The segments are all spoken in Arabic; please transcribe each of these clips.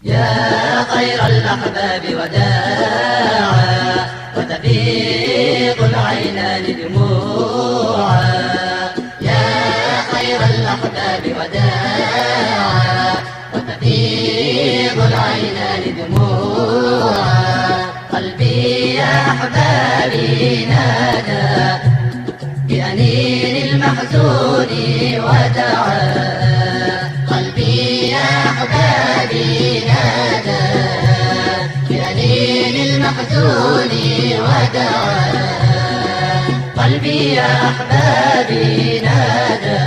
يا خير الأحباب وداعا وتفيض العينان دموعا. يا خير الأحباب وداعا وتفيض العينان دموعا. قلبي يا أحبابي نادى بأنين المحزون ودعا. قلبي يا أحبابي نادى بأنين المحزون ودعا. قلبي يا أحبابي نادى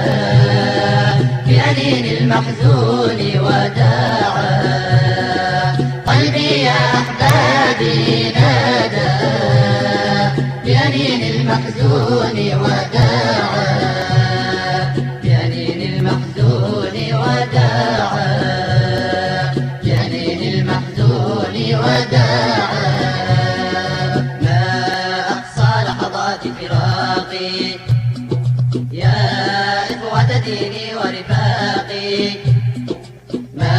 بأنين المحزون ودعا. قلبي يا أحبابي نادى بأنين المحزون وداعا. بأنين المحزون وداعا. بأنين المحزون وداعا. ما أقصى لحظات فراقي يا إخوة ديني ورفاقي. ما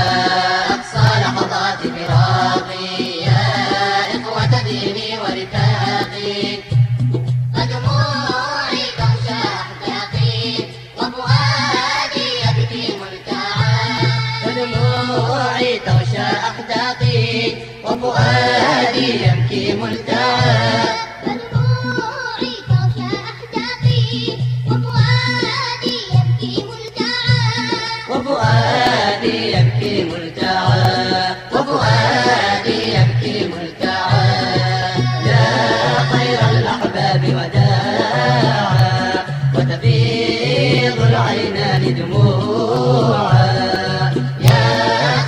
أقصى لحظات فراقي يا إخوة ديني ورفاقي. فدموعي تغشى أحداقي وفؤادي يبكي ملتعا. فدموعي تغشى أحداقي وفؤادي يبكي ملتعا. فدموعي تغشى أحداقي وفؤادي يبكي ملتعا. وفؤادي يبكي ملتعا. وفؤادي يبكي ملتعا. يا خير الأحباب وداعا وتفيض العينان دموعا. يا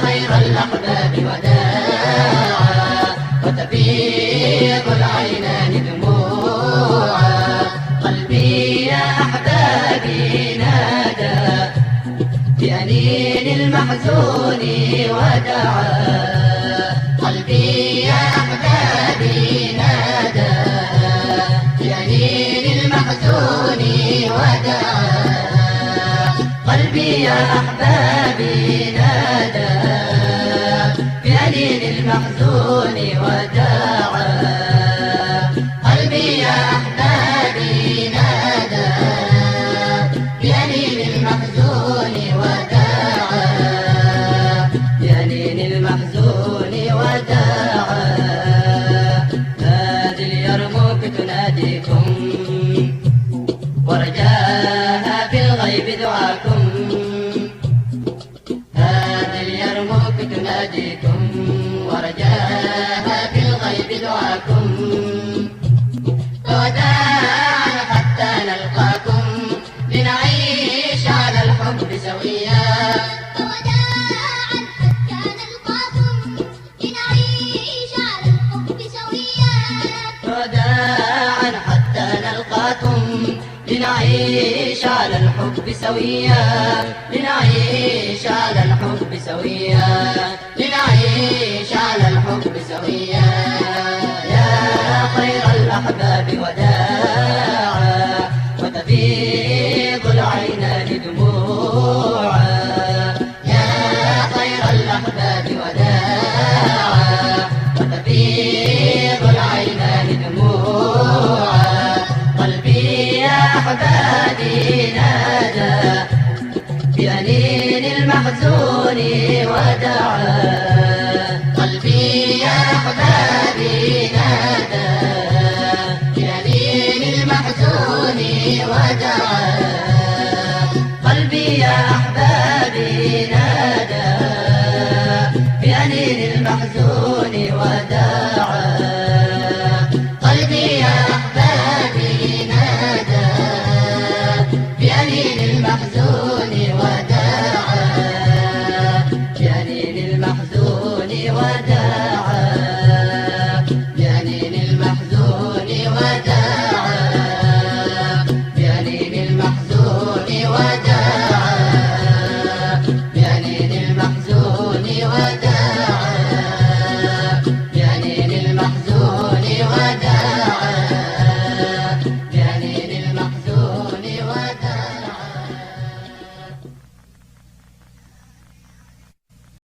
خير الأحباب وداعا وتفيض العينان دموعا. قلبي يا أحبابي نادى بأنين المحزون ودعا. قلبي يا أحبابي نادى بأنين المحزون ودعا. قلبي يا أحبابي نادى بأنين المحزون ودعا. قلبي يا أحبابي نادى بأنين المحزون وداعا. بأنين المحزون وداعا. هذه اليرموك تناديكم ورجاها في الغيب دعاكم. هذه اليرموك تناديكم ورجاها في الغيب دعاكم. وداعا حتى نلقاكم لنعيش على الحب سويا. وداعا حتى نلقاكم لنعيش على الحب سويا. وداعا حتى نلقاكم لنعيش على الحب سويا. لنعيش على الحب سويا. لنعيش على الحب سويا. يا خير الأحباب وداعا وتفيض العينان دموعا. يا خير الأحباب وداعا وتفيض العينان دموعا. قلبي يا أحبابي نادى بأنين المحزون ودعا. قلبي يا أحبابي نادى بأنين المحزون ودعا. قلبي يا أحبابي نادى بأنين المحزون